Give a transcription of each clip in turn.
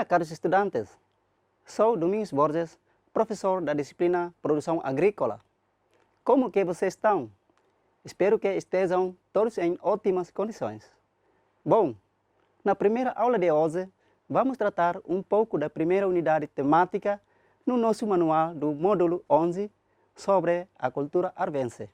caros estudantes, sou Domingos Borges, professor da disciplina Produção Agrícola. Como que vocês estão? Espero que estejam todos em ótimas condições. Bom, na primeira aula de hoje, vamos tratar um pouco da primeira unidade temática no nosso manual do módulo 11 sobre a cultura arvense.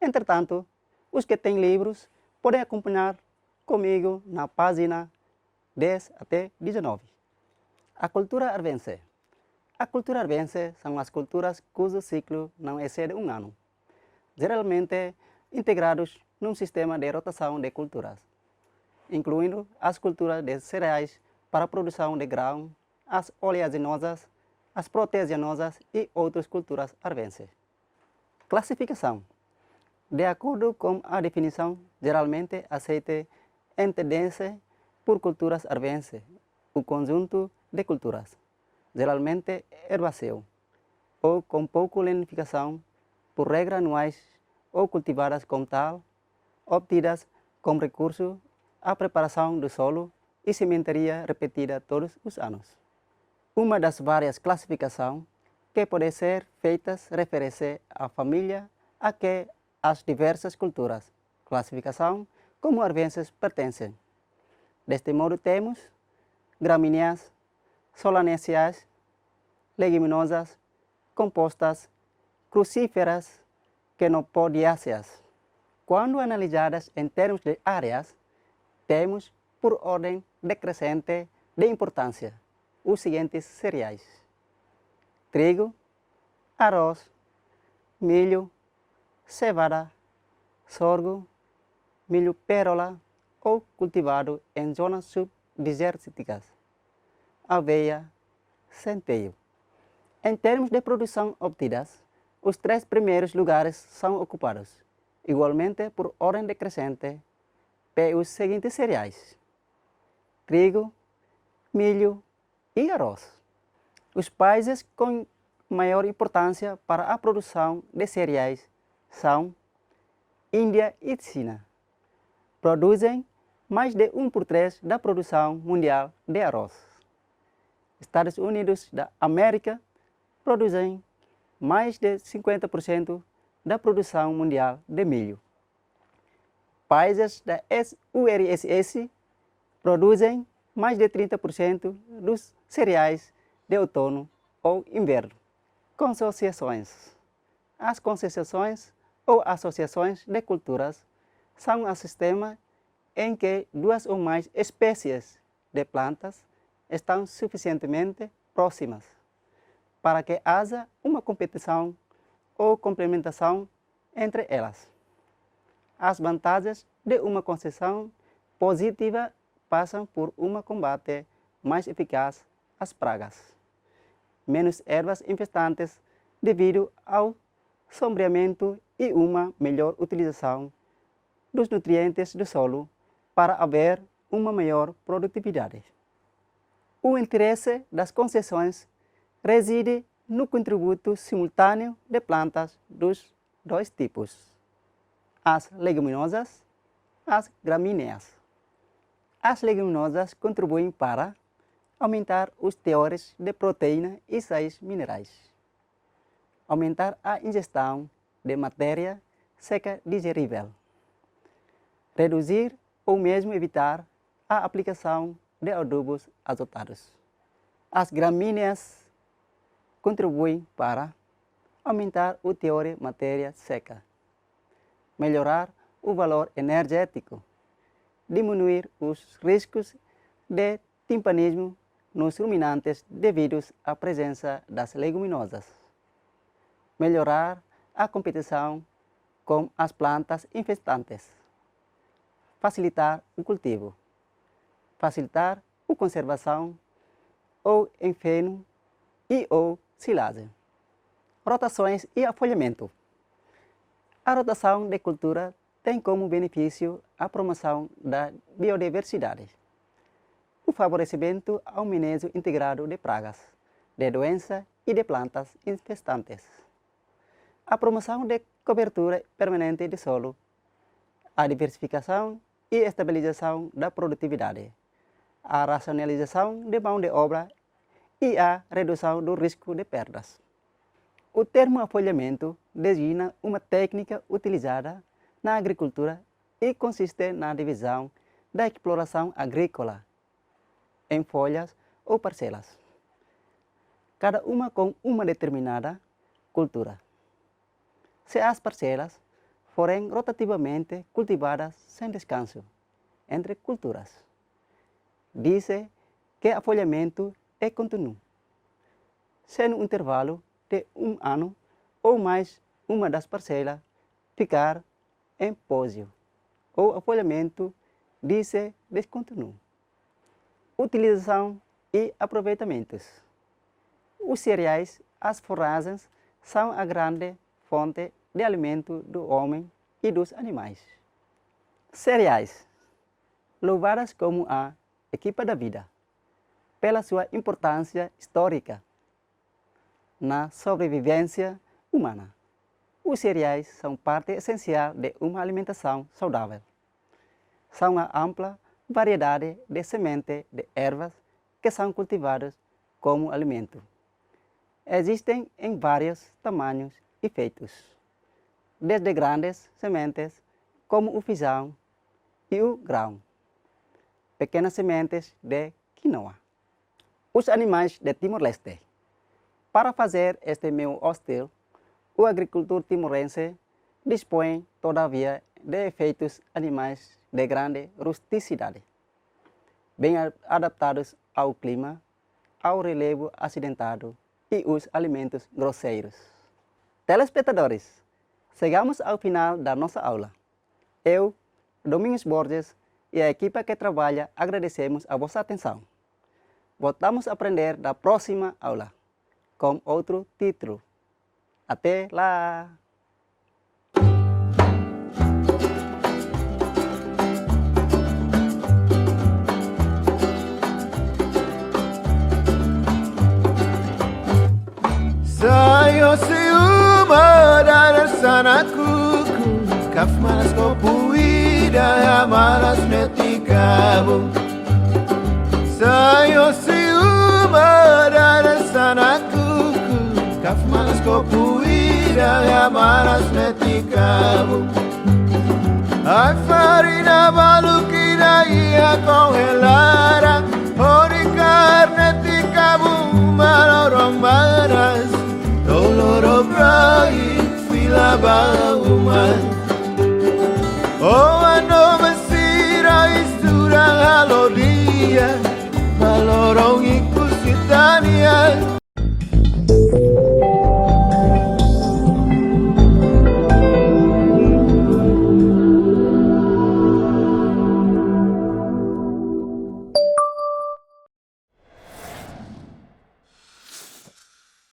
Entretanto, os que têm livros podem acompanhar comigo na página 10 até 19. A cultura arvense. A cultura arvense são as culturas cujo ciclo não excede um ano, geralmente integrados num sistema de rotação de culturas, incluindo as culturas de cereais para a produção de grão, as oleaginosas, as proteaginosas e outras culturas arvenses. Classificação. De acordo com a definição geralmente aceita, entende-se por culturas arvenses o conjunto de culturas, geralmente herbáceo, ou com pouca lenificação, por regra anuais ou cultivadas como tal, obtidas com recurso à preparação do solo e sementeria repetida todos os anos. Uma das várias classificações que podem ser feitas refere-se à família a que as diversas culturas, classificação como arvenses pertencem. Deste modo temos gramíneas, solanáceas, leguminosas, compostas, crucíferas, quenopodiáceas. Quando analisadas em termos de áreas, temos por ordem decrescente de importância os seguintes cereais: trigo, arroz, milho, cevada, sorgo, milho pérola ou cultivado em zonas subdesérticas, aveia, centeio. Em termos de produção obtidas, os 3 primeiros lugares são ocupados, igualmente por ordem decrescente, pelos seguintes cereais: trigo, milho e arroz. Os países com maior importância para a produção de cereais são Índia e China. Produzem mais de 1/3 da produção mundial de arroz. Estados Unidos da América produzem mais de 50% da produção mundial de milho. Países da URSS produzem mais de 30% dos cereais de outono ou inverno. Consociações. As consociações ou associações de culturas são um sistema em que 2 ou mais espécies de plantas estão suficientemente próximas para que haja uma competição ou complementação entre elas. As vantagens de uma concessão positiva passam por um combate mais eficaz às pragas, menos ervas infestantes devido ao sombreamento e uma melhor utilização dos nutrientes do solo para haver uma maior produtividade. O interesse das concessões reside no contributo simultâneo de plantas dos 2 tipos: as leguminosas, as gramíneas. As leguminosas contribuem para aumentar os teores de proteína e sais minerais, aumentar a ingestão de matéria seca digerível, reduzir ou mesmo evitar a aplicação de adubos azotados. As gramíneas contribuem para aumentar o teor de matéria seca, melhorar o valor energético, diminuir os riscos de timpanismo nos ruminantes devidos à presença das leguminosas, melhorar a competição com as plantas infestantes, facilitar o cultivo, facilitar a conservação ou enfeno e ou silagem. Rotações e afolhamento. A rotação de cultura tem como benefício a promoção da biodiversidade, o favorecimento ao manejo integrado de pragas, de doenças e de plantas infestantes, a promoção de cobertura permanente de solo, a diversificação e estabilização da produtividade, a racionalização de mão de obra e a redução do risco de perdas. O termo afolhamento designa uma técnica utilizada na agricultura e consiste na divisão da exploração agrícola em folhas ou parcelas, cada uma com uma determinada cultura. Se as parcelas forem rotativamente cultivadas sem descanso entre culturas, diz-se que afolhamento é contínuo, se no intervalo de um ano ou mais uma das parcelas ficar em pósio ou afolhamento, diz-se descontínuo. Utilização e aproveitamentos. Os cereais, as forragens, são a grande fonte de alimento do homem e dos animais. Cereais, louvadas como a equipa da vida, pela sua importância histórica na sobrevivência humana. Os cereais são parte essencial de uma alimentação saudável. São uma ampla variedade de sementes de ervas que são cultivadas como alimento. Existem em vários tamanhos e feitos, desde grandes sementes como o feijão e o grão, pequenas sementes de quinoa. Os animais de Timor-Leste. Para fazer este meio hostil, o agricultor timorense dispõe, todavia, de efeitos animais de grande rusticidade, bem adaptados ao clima, ao relevo acidentado e os alimentos grosseiros. Telespectadores, chegamos ao final da nossa aula. Eu, Domingos Borges e a equipa que trabalha agradecemos a vossa atenção. Voltamos a aprender na próxima aula, com outro título. Até lá! Sayo siuma dari sana kuku, kaf malas kopuida malas metikabu. Sayo siuma dari sana kuku, kaf malas kopuida malas metikabu. Ai farina balukina ia congelada, ori carne tikabu malorong maras. Doloro brai fila bauman. Oh, ano masira istura halodia, malorong ikusitania.